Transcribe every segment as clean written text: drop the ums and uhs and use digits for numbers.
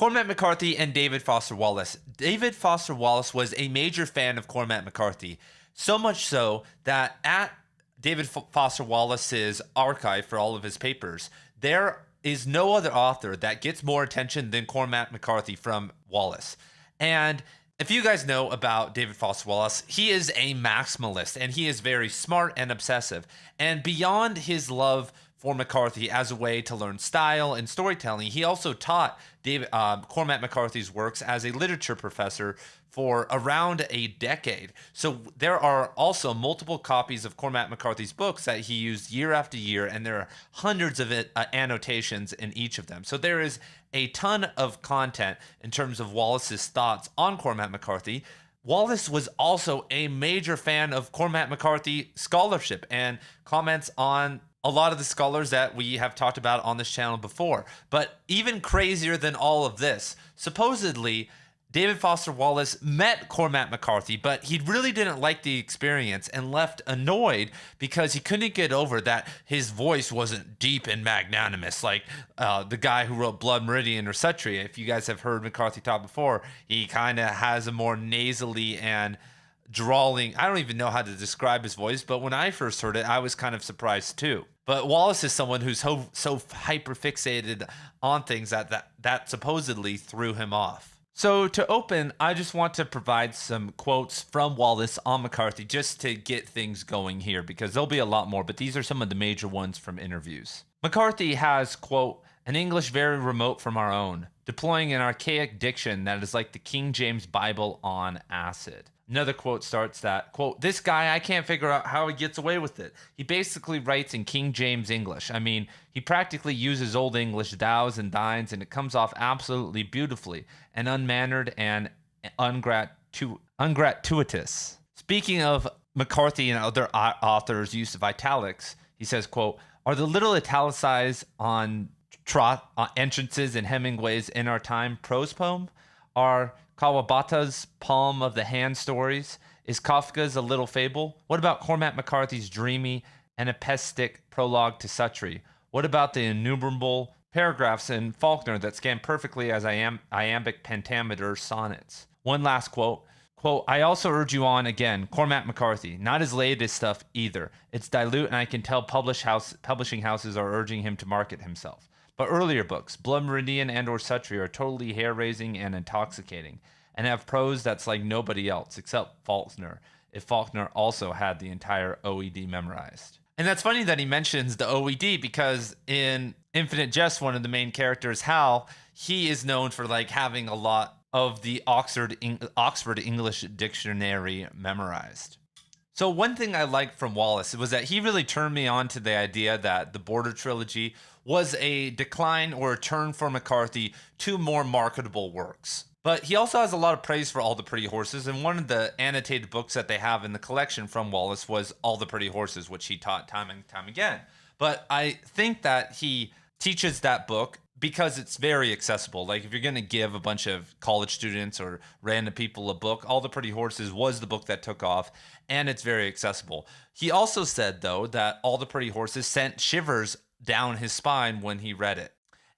Cormac McCarthy and David Foster Wallace. David Foster Wallace was a major fan of Cormac McCarthy, so much so that at David Foster Wallace's archive for all of his papers, there is no other author that gets more attention than Cormac McCarthy from Wallace. And if you guys know about David Foster Wallace, he is a maximalist and he is very smart and obsessive. And beyond his love for McCarthy as a way to learn style and storytelling, he also taught Cormac McCarthy's works as a literature professor for around a decade. So there are also multiple copies of Cormac McCarthy's books that he used year after year, and there are hundreds of annotations in each of them. So there is a ton of content in terms of Wallace's thoughts on Cormac McCarthy. Wallace was also a major fan of Cormac McCarthy scholarship and comments on a lot of the scholars that we have talked about on this channel before. But even crazier than all of this, supposedly David Foster Wallace met Cormac McCarthy, but he really didn't like the experience and left annoyed because he couldn't get over that his voice wasn't deep and magnanimous like the guy who wrote Blood Meridian or Suttree. If you guys have heard McCarthy talk before, he kind of has a more nasally and drawling. I don't even know how to describe his voice, but when I first heard it, I was kind of surprised too. But Wallace is someone who's so hyper fixated on things that supposedly threw him off. So to open, I just want to provide some quotes from Wallace on McCarthy just to get things going here, because there'll be a lot more, but these are some of the major ones from interviews. McCarthy has, quote, an English very remote from our own, deploying an archaic diction that is like the King James Bible on acid. Another quote starts that, quote, this guy, I can't figure out how he gets away with it. He basically writes in King James English. I mean, he practically uses Old English thous and thines, and it comes off absolutely beautifully and unmannered and ungratuitous. Speaking of McCarthy and other authors' use of italics, he says, quote, are the little italicized on entrances in Hemingway's In Our Time prose poem? Are Kawabata's Palm of the Hand stories? Is Kafka's A Little Fable? What about Cormac McCarthy's dreamy and epestic prologue to Suttree? What about the innumerable paragraphs in Faulkner that scan perfectly as iambic pentameter sonnets? One last quote. Quote, I also urge you on again, Cormac McCarthy. Not his latest stuff either. It's dilute, and I can tell publishing houses are urging him to market himself. But earlier books, Blood Meridian and or Suttree, are totally hair-raising and intoxicating, and have prose that's like nobody else except Faulkner, if Faulkner also had the entire OED memorized. And that's funny that he mentions the OED, because in Infinite Jest, one of the main characters, Hal, he is known for like having a lot of the Oxford English Dictionary memorized. So one thing I liked from Wallace was that he really turned me on to the idea that the Border Trilogy was a decline or a turn for McCarthy to more marketable works. But he also has a lot of praise for All the Pretty Horses, and one of the annotated books that they have in the collection from Wallace was All the Pretty Horses, which he taught time and time again. But I think that he teaches that book because it's very accessible. Like if you're going to give a bunch of college students or random people a book, All the Pretty Horses was the book that took off, and it's very accessible. He also said, though, that All the Pretty Horses sent shivers down his spine when he read it.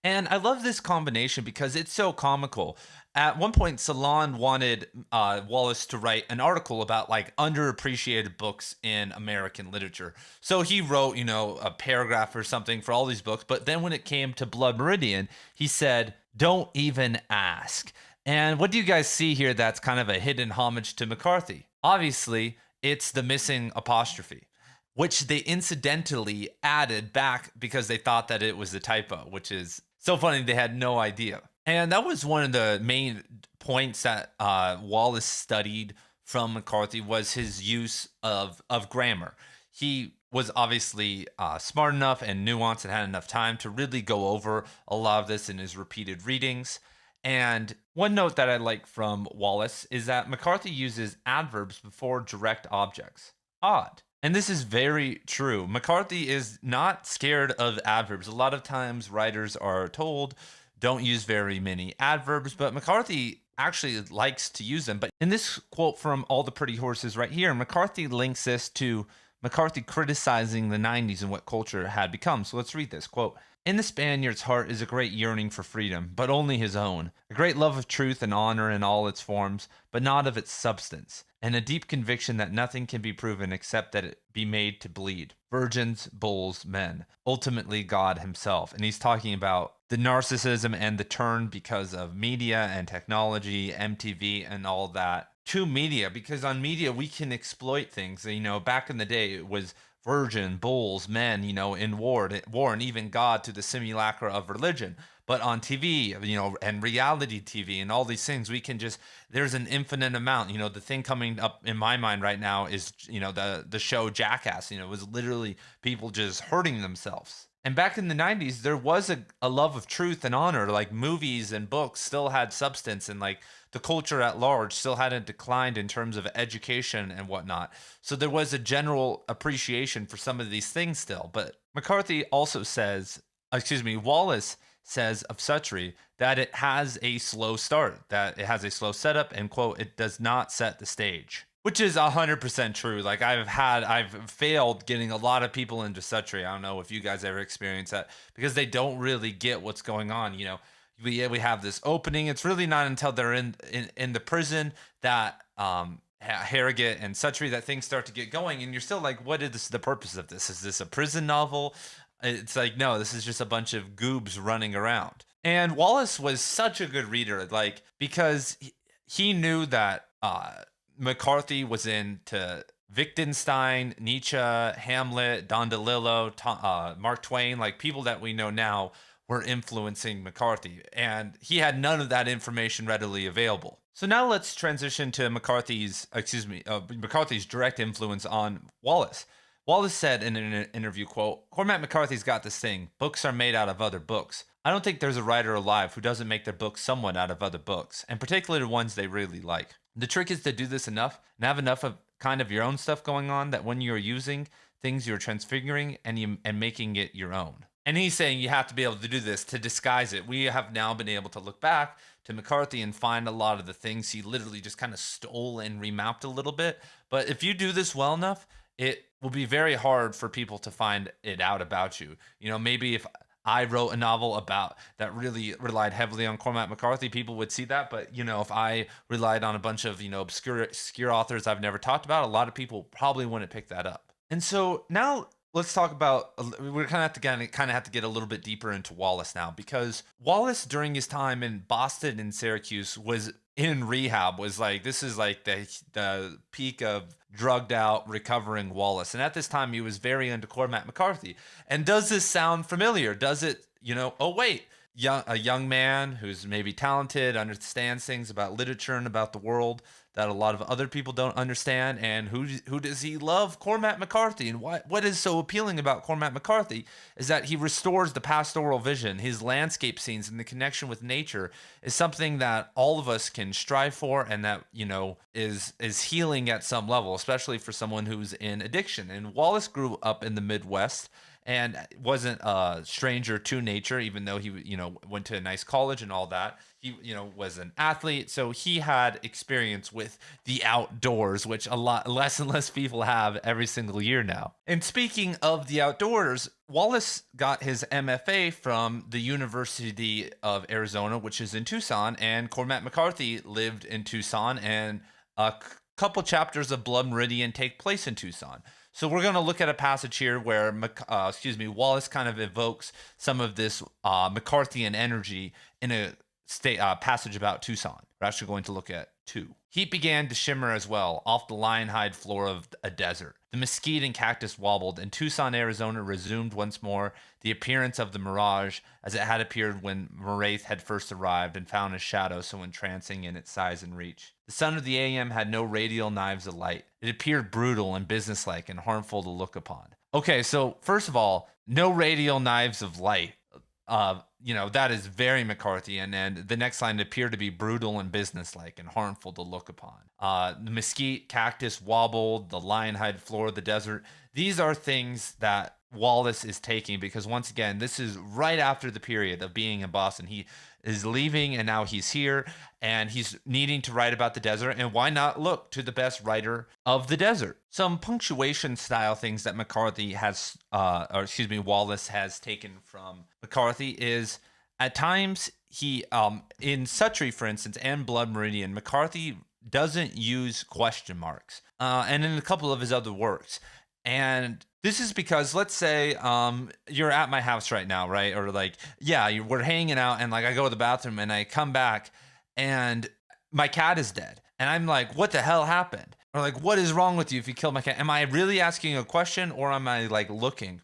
And I love this combination because it's so comical. At one point, Salon wanted Wallace to write an article about like underappreciated books in American literature. So he wrote, a paragraph or something for all these books. But then when it came to Blood Meridian, he said, don't even ask. And what do you guys see here that's kind of a hidden homage to McCarthy? Obviously, it's the missing apostrophe, which they incidentally added back because they thought that it was a typo, which is so funny. They had no idea. And that was one of the main points that Wallace studied from McCarthy, was his use of grammar. He was obviously smart enough and nuanced and had enough time to really go over a lot of this in his repeated readings. And one note that I like from Wallace is that McCarthy uses adverbs before direct objects. Odd. And this is very true. McCarthy is not scared of adverbs. A lot of times writers are told don't use very many adverbs, but McCarthy actually likes to use them. But in this quote from All the Pretty Horses right here, McCarthy links this to McCarthy criticizing the 90s and what culture had become. So let's read this quote. In the Spaniard's heart is a great yearning for freedom, but only his own, a great love of truth and honor in all its forms, but not of its substance, and a deep conviction that nothing can be proven except that it be made to bleed. Virgins, bulls, men, ultimately God himself. And he's talking about the narcissism and the turn because of media and technology, MTV and all that, to media, because on media we can exploit things. Back in the day it was virgin, bulls, men, in war, and even God to the simulacra of religion. But on TV, and reality TV and all these things, there's an infinite amount. The thing coming up in my mind right now is, the show Jackass. It was literally people just hurting themselves. And back in the 90s, there was a love of truth and honor. Like movies and books still had substance, and like the culture at large still hadn't declined in terms of education and whatnot. So there was a general appreciation for some of these things still. But McCarthy also says, Wallace says of Suttree that it has a slow start, that it has a slow setup, and quote, it does not set the stage. Which is 100% true. Like I've failed getting a lot of people into Suttree. I don't know if you guys ever experienced that, because they don't really get what's going on. We have this opening. It's really not until they're in the prison that Harrogate and Suttree that things start to get going, and you're still like, what is the purpose of this? Is this a prison novel? It's like, no, this is just a bunch of goobs running around. And Wallace was such a good reader, like, because he knew that McCarthy was into Wittgenstein, Nietzsche, Hamlet, Don DeLillo, Mark Twain, like people that we know now were influencing McCarthy, and he had none of that information readily available. So now let's transition to McCarthy's direct influence on Wallace. Wallace said in an interview, quote, Cormac McCarthy's got this thing. Books are made out of other books. I don't think there's a writer alive who doesn't make their books somewhat out of other books, and particularly ones they really like. The trick is to do this enough and have enough of kind of your own stuff going on that when you're using things, you're transfiguring and making it your own. And he's saying you have to be able to do this to disguise it. We have now been able to look back to McCarthy and find a lot of the things he literally just kind of stole and remapped a little bit. But if you do this well enough, it will be very hard for people to find it out about you. Maybe if I wrote a novel about that really relied heavily on Cormac McCarthy, people would see that. But, if I relied on a bunch of, obscure authors I've never talked about, a lot of people probably wouldn't pick that up. And so now let's talk about, we're kind of have to get a little bit deeper into Wallace now, because Wallace during his time in Boston and Syracuse was in rehab, was like, this is like the peak of drugged out, recovering Wallace. And at this time he was very into Cormac McCarthy. And does this sound familiar? Does it, a young man who's maybe talented, understands things about literature and about the world that a lot of other people don't understand, and who does he love? Cormac McCarthy. And what is so appealing about Cormac McCarthy is that he restores the pastoral vision. His landscape scenes and the connection with nature is something that all of us can strive for, and that is healing at some level, especially for someone who's in addiction. And Wallace grew up in the Midwest and wasn't a stranger to nature, even though he went to a nice college and all that. He was an athlete, so he had experience with the outdoors, which a lot less and less people have every single year now. And speaking of the outdoors, Wallace got his MFA from the University of Arizona, which is in Tucson, and Cormac McCarthy lived in Tucson, and a couple chapters of Blood Meridian take place in Tucson. So we're going to look at a passage here where Wallace kind of evokes some of this McCarthyan energy in a passage about Tucson. We're actually going to look at 2. Heat began to shimmer as well off the lion-hide floor of a desert. The mesquite and cactus wobbled, and Tucson, Arizona resumed once more the appearance of the mirage as it had appeared when Moraith had first arrived and found a shadow so entrancing in its size and reach. The sun of the AM had no radial knives of light. It appeared brutal and businesslike and harmful to look upon. Okay, so first of all, no radial knives of light. That is very McCarthy. And the next line appeared to be brutal and businesslike and harmful to look upon. The mesquite, cactus wobbled, the lion-hide floor of the desert. These are things that Wallace is taking because, once again, this is right after the period of being in Boston. is leaving and now he's here and he's needing to write about the desert. And why not look to the best writer of the desert? Some punctuation style things that McCarthy has, Wallace has taken from McCarthy is at times he, in Suttree, for instance, and Blood Meridian, McCarthy doesn't use question marks, and in a couple of his other works. And this is because, let's say, you're at my house right now, right? Or like, yeah, we're hanging out, and like I go to the bathroom, and I come back, and my cat is dead, and I'm like, what the hell happened? Or like, what is wrong with you if you killed my cat? Am I really asking a question, or am I like looking?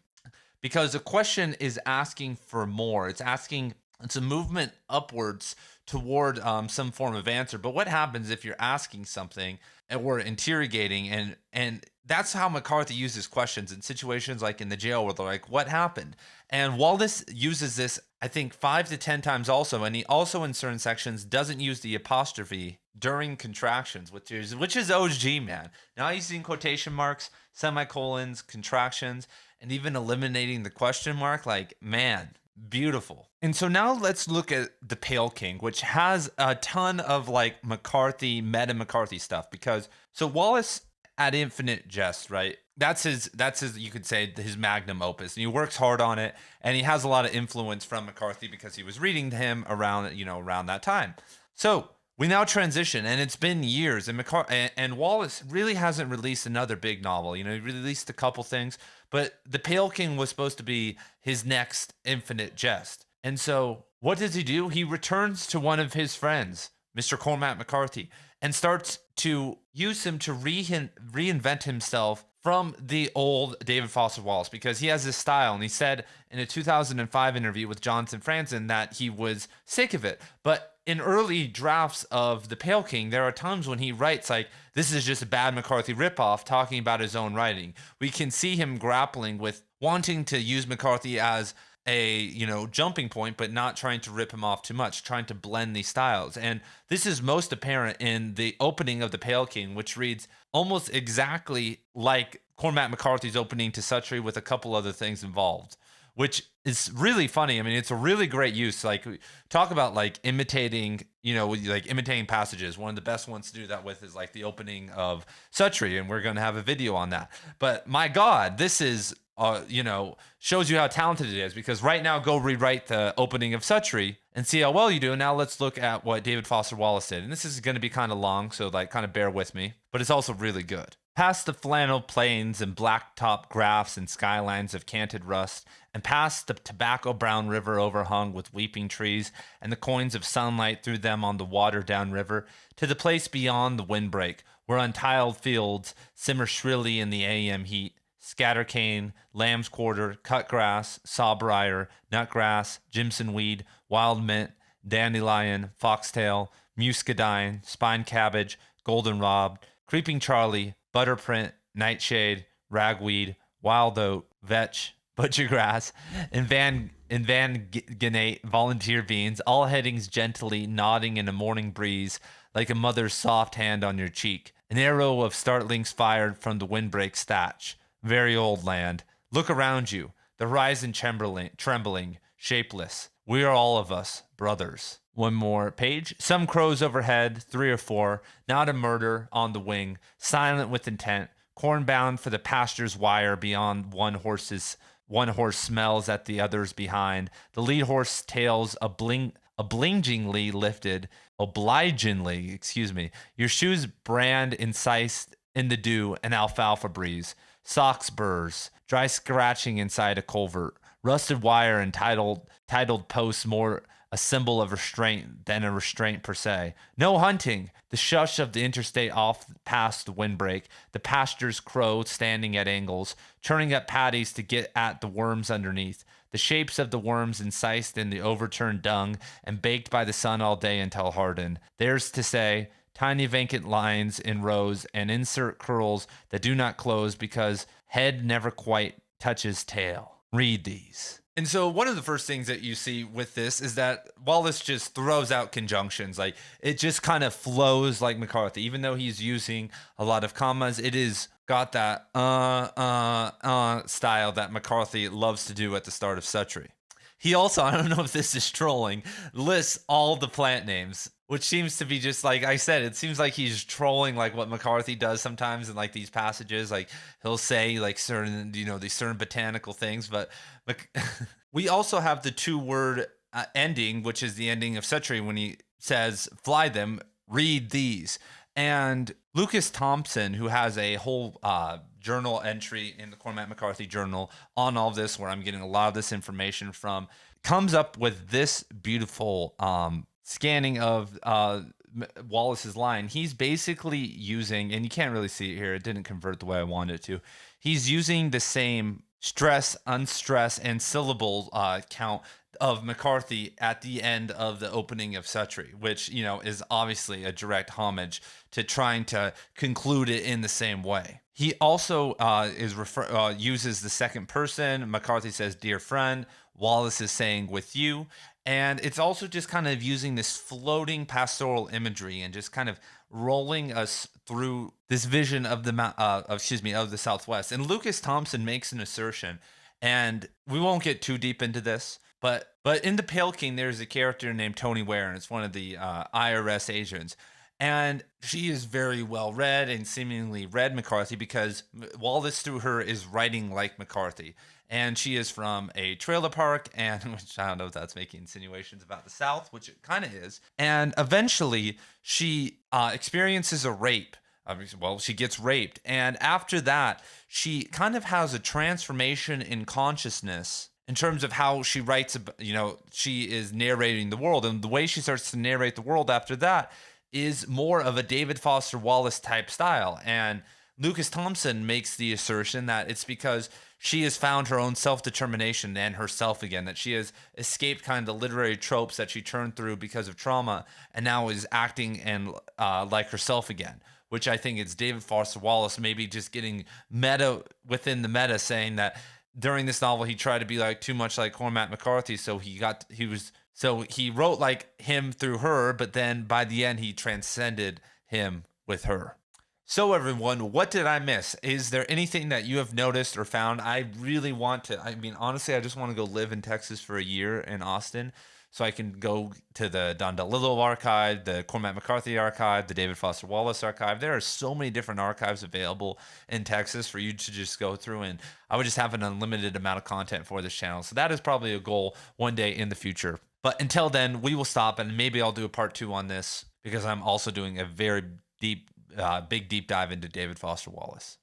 Because a question is asking for more. It's a movement upwards toward some form of answer. But what happens if you're asking something and we're interrogating, and that's how McCarthy uses questions in situations like in the jail where they're like, what happened? And Wallace uses this, I think, 5 to 10 times also, and he also in certain sections doesn't use the apostrophe during contractions, which is OG, man. Now using quotation marks, semicolons, contractions, and even eliminating the question mark, like, man, beautiful. And so now let's look at The Pale King, which has a ton of like McCarthy, meta McCarthy stuff, because so Wallace at Infinite Jest, right? That's his, you could say, his magnum opus, and he works hard on it, and he has a lot of influence from McCarthy because he was reading to him around that time. So we now transition, and it's been years, and Wallace really hasn't released another big novel. He released a couple things, but The Pale King was supposed to be his next Infinite Jest. And so what does he do? He returns to one of his friends, Mr. Cormac McCarthy, and starts to use him to reinvent himself from the old David Foster Wallace, because he has this style. And he said in a 2005 interview with Jonathan Franzen that he was sick of it. But in early drafts of The Pale King, there are times when he writes like, this is just a bad McCarthy ripoff, talking about his own writing. We can see him grappling with wanting to use McCarthy as a jumping point, but not trying to rip him off too much, trying to blend these styles. And this is most apparent in the opening of The Pale King, which reads almost exactly like Cormac McCarthy's opening to Suttree with a couple other things involved, which is really funny. I mean, it's a really great use. Like, talk about like imitating, like imitating passages. One of the best ones to do that with is like the opening of Suttree, and we're going to have a video on that. But my God, this is shows you how talented it is, because right now go rewrite the opening of Suttree and see how well you do. Now let's look at what David Foster Wallace did. And this is going to be kind of long, so like kind of bear with me, but it's also really good. Past the flannel plains and blacktop graphs and skylines of canted rust, and past the tobacco brown river overhung with weeping trees and the coins of sunlight through them on the watered down river, to the place beyond the windbreak, where untiled fields simmer shrilly in the AM heat, scattercane, lamb's quarter, cutgrass, sawbriar, nutgrass, jimson weed, wild mint, dandelion, foxtail, muscadine, spine cabbage, goldenrod, creeping Charlie, butterprint, nightshade, ragweed, wild oat, vetch, butchergrass, and Van Gennate volunteer beans, all headings gently nodding in a morning breeze like a mother's soft hand on your cheek. An arrow of startlings fired from the windbreak's thatch. Very old land. Look around you. The horizon trembling, shapeless. We are all of us brothers. One more page. Some crows overhead, 3 or 4. Not a murder on the wing. Silent with intent. Corn bound for the pasture's wire beyond one horse smells at the others behind. The lead horse tails obligingly lifted. Your shoes brand incised in the dew and alfalfa breeze. Socks burrs, dry scratching inside a culvert, rusted wire and titled posts more a symbol of restraint than a restraint per se. No hunting, the shush of the interstate off past the windbreak, the pasture's crow standing at angles, churning up patties to get at the worms underneath, the shapes of the worms incised in the overturned dung and baked by the sun all day until hardened. There's to say, tiny vacant lines in rows and insert curls that do not close because head never quite touches tail. Read these. And so one of the first things that you see with this is that Wallace just throws out conjunctions. Like, it just kind of flows like McCarthy. Even though he's using a lot of commas, it is got that style that McCarthy loves to do at the start of Suttree. He also, I don't know if this is trolling, lists all the plant names, which seems to be just like I said, it seems like he's trolling like what McCarthy does sometimes in like these passages. Like he'll say like certain, these certain botanical things, but we also have the 2-word ending, which is the ending of Suttree when he says, fly them, read these. And Lucas Thompson, who has a whole journal entry in the Cormac McCarthy journal on all of this, where I'm getting a lot of this information from, comes up with this beautiful scanning of Wallace's line. He's basically using, and you can't really see it here, it didn't convert the way I wanted it to. He's using the same stress, unstress, and syllable count of McCarthy at the end of the opening of Suttree, which, is obviously a direct homage to trying to conclude it in the same way. He also uses the second person. McCarthy says, dear friend. Wallace is saying with you. And it's also just kind of using this floating pastoral imagery and just kind of rolling us through this vision of the Southwest. And Lucas Thompson makes an assertion, and we won't get too deep into this, but in The Pale King, there's a character named Tony Ware, and it's one of the IRS agents. And she is very well read and seemingly read McCarthy because Wallace, through her, is writing like McCarthy. And she is from a trailer park, and which I don't know if that's making insinuations about the South, which it kind of is. And eventually, she experiences a rape. Well, she gets raped. And after that, she kind of has a transformation in consciousness in terms of how she writes, she is narrating the world. And the way she starts to narrate the world after that is more of a David Foster Wallace type style. And Lucas Thompson makes the assertion that it's because she has found her own self-determination and herself again, that she has escaped kind of the literary tropes that she turned through because of trauma and now is acting and like herself again, which I think is David Foster Wallace maybe just getting meta within the meta, saying that during this novel he tried to be like too much like Cormac McCarthy, so he wrote like him through her, but then by the end he transcended him with her. So everyone, what did I miss? Is there anything that you have noticed or found? I really want to, honestly, I just want to go live in Texas for a year in Austin so I can go to the Don DeLillo archive, the Cormac McCarthy archive, the David Foster Wallace archive. There are so many different archives available in Texas for you to just go through, and I would just have an unlimited amount of content for this channel. So that is probably a goal one day in the future. But until then, we will stop, and maybe I'll do a part 2 on this because I'm also doing a very big deep dive into David Foster Wallace.